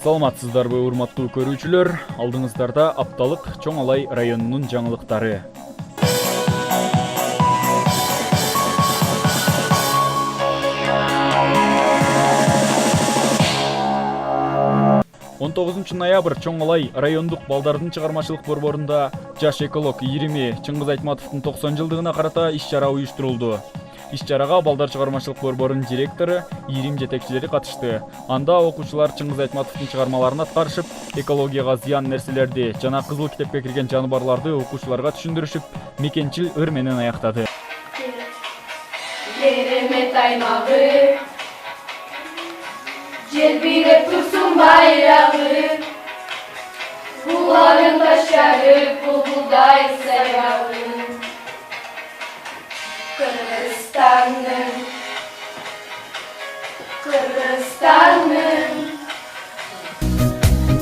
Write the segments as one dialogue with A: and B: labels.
A: Саламатсыздарбы урматтуу көрүүчүлөр, алдыңыздарда апталык Чоң Алай районунун жаңылыктары. 19 ноябрь Чоң Алай райондук балдардын чыгармачылык борборунда жаш эколог Ирими Чыңгыз Айтматовдун 90 жылдыгына карата иш-чара уюштурулду. Иш-чарага балдар чыгармачылык борборунун директору, Ирим жетекчилери катышты. Анда окуучулар Чыңгыз Айтматовдун чыгармаларын аткарышып, экологияга зыян нерселерди жана кызыл китепке кирген жаныбарларды окуучуларга түшүндүрүшүп, мекенчил өр менен аяктады.
B: Kereme taymağı, celbirep dursun bayrağı, Buların taşları, buğday seyağı, Kırgızistan'ın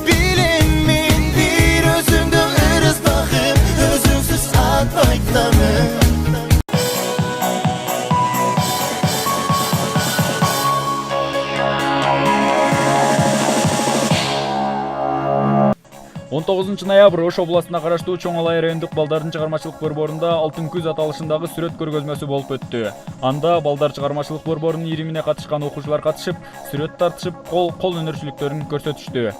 C: Bilinmeyin bir özümde ırız bakım, özümsüz atmaytamım.
A: 19 ноябрь Ош областына караштуу Чоң Алай райондук балдардын чыгармачылык борборунда Алтын күз аталышындагы сүрөт көргөзмөсү болуп өттү. Анда балдар чыгармачылык борборунун иримине катышкан окуучулар катышып, сүрөт тартышып, кол өнөрчүлүктөрүн көрсөтүштү.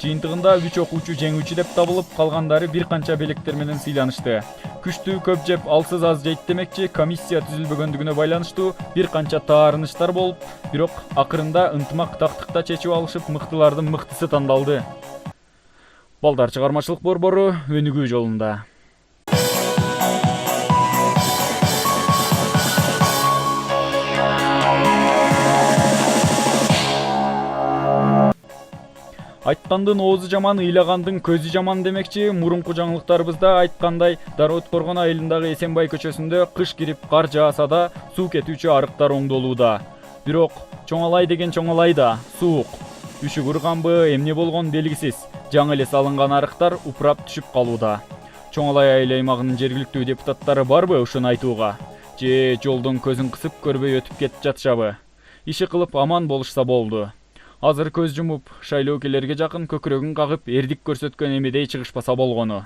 A: Жыйынтыгында 3 окуучу жеңүүчү деп табылып, калгандары бир канча белектер менен сыйланышты. Күчтүү көп жеп, алсыз аз жейт демекчи, комиссия түзүлбөгөндүгүнө байланыштуу бир канча таарыныштар болуп, бирок акырында ынтымак тактыкта чечип алышып, мыктылардын мыктысы тандалды. Балдар чыгармачылык борбору өнүгүү жолунда. Айткандын оозу жаман, ыйлагандын көзү жаман демекчи, мурунку жаңылыктарыбызда айткандай, Дароот Коргон айылындагы Эсенбай көчөсүндө кыш кирип кар жааса да суу кетүүчү арыктар оңдолууда. Бирок Чоң Алай деген Чоң Алай да суук. Үшүк урганбы, эмне болгон белгисиз. Жаңы эле салынган арыктар упурап түшүп калууда. Чоң Алай айыл аймагынын жергиликтүү депутаттары барбы ушуну айтууга? Же жолдон көзүн кысып көрбөй өтүп кетип жатышабы? Иши кылып аман болушса болду. Азыр көз жумуп, шайлоо келерге жакын көкүрөгүн кагып, эрдик көрсөткөн эмедей чыгышпаса болгону.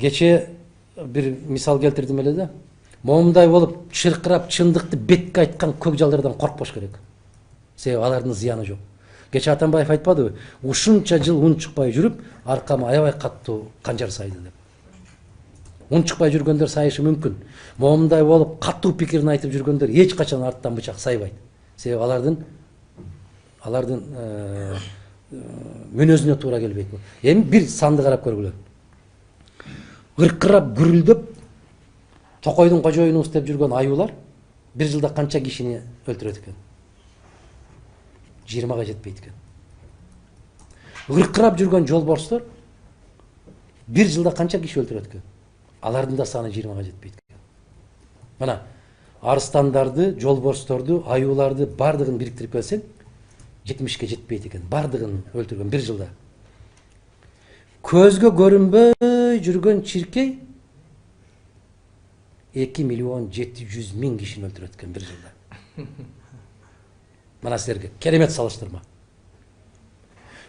D: Geçe bir misal keltirdim эле да. Момундай болуп чыркырап чындыкты бетке айткан көк жалдардан коркпош керек. Себеби алардын зыяны жок. Кече Атамбаев айтпадыбы? Ушунча жыл ун чыкпай жүрүп, аркама аябай каттуу канжар сайды деп. Ун чыкпай жүргөндөр сайышы мүмкүн. Момундай болуп каттуу пикирин айтып жүргөндөр эч качан арттан бычак сайбайт. Себеби алардын мүнөзүнө туура келбейт. Эми бир санды карап көргүлө. Гыркырап гүрүлдөп Токойдун кожоюнубуз деп жүргөн аюулар бир жылда канча кишини өлтүрөт экен? 20га жетпейт экен. Гыркырап жүргөн жолборстор бир жылда канча киши өлтүрөт экен? Алардын да саны 20га жетпейт экен. Мына арыстандарды, жолборсторду, аюуларды бардыгын бириктирип келсең 70ке жетпейт экен. Бардыгын өлтүргөн бир жылда. Көзгө көрүнбөй жүргөн чиркей 2.700.000 кишини өлтүрөт экен бир жылда. Мына силерге керемет салыштырма.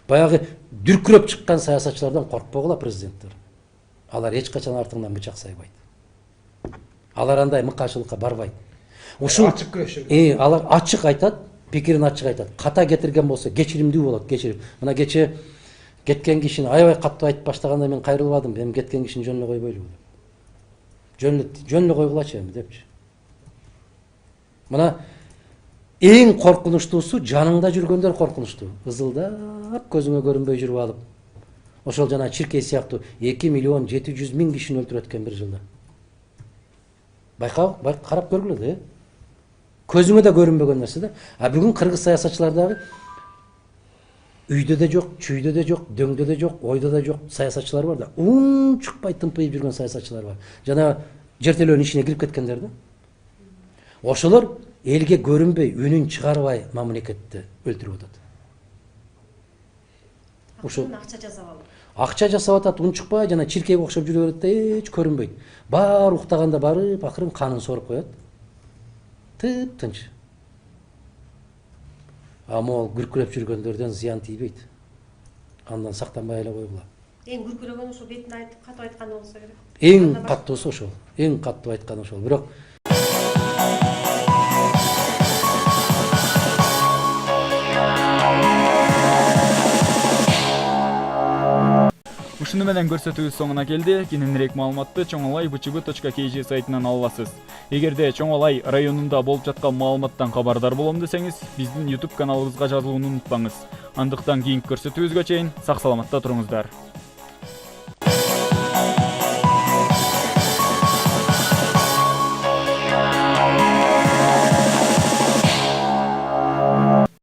D: Баягы дүркүрөп чыккан саясатчылардан коркпогула президенттер. Алар эч качан артыңдан бычак сайбайт. Алар андай мыкаачылыкка барбайт. Ушул ачык күрөшүр. Алар ачык айтат, пикирин ачык айтат. Ката кетирген болсо кечиримдүү болот, кечирип. Мына кече кеткен кишини аябай каттуу айтып баштаганда мен кайрылбадым. Эми кеткен кишини жөн эле койбойлубу деп. Жөн эле койгулачы эми депчи. Мына эң коркунучтуусу жаныңда жүргөндөр коркунучтуу. Ызылдап көзүңө көрүнбөй жүрүп алып. Ошол жана чиркей сыяктуу 2.700.000 кишини өлтүрөт экен бир жылда. Байкау, карап көргүлө да. Көзүңө да көрүнбөгөн нерсе да. А бүгүн кыргыз саясатчылар дагы Үйдө да жок, чүйдө да жок, дөңдө да жок, ойдо да жок саясатчылар бар да. Чыкпай тымпайып жүргөн саясатчылар бар. Жана жер телөөнүн ишине кирип кеткендер да. Ошолор элге көрүнбөй, үнүн чыгарбай мамлекетти өлтүрүп атат. Ошо
E: акча жасап алып.
D: акча жасап атат, унчукпай жана чиркейге окшоп жүрө берет да, эч көрүнбөйт. Баары уктаганда барып, акырын канын соруп коет. Тып-тынч. А могул күркүрөп жүргөндөрдөн зыян тийбейт. Андан сактанбай эле койгула.
E: Эң күркүрөгөнү ошо бетин айтып, катып айтканы болсо керек.
D: Эң каттуусу ошол. Эң каттуу айткан ошол. Бирок
A: Ушуну менен көрсөтүүбүз соңуна келди. Кененирээк маалыматты чоңолай bchb.kg сайтынан аласыз. Эгерде Чоңолай районунда болуп жаткан маалыматтан кабардар болом десеңиз, биздин YouTube каналыбызга жазылууну унутпаңыз. Андыктан кийинки көрсөтүүбүзгө чейин сак саламатта туруңуздар.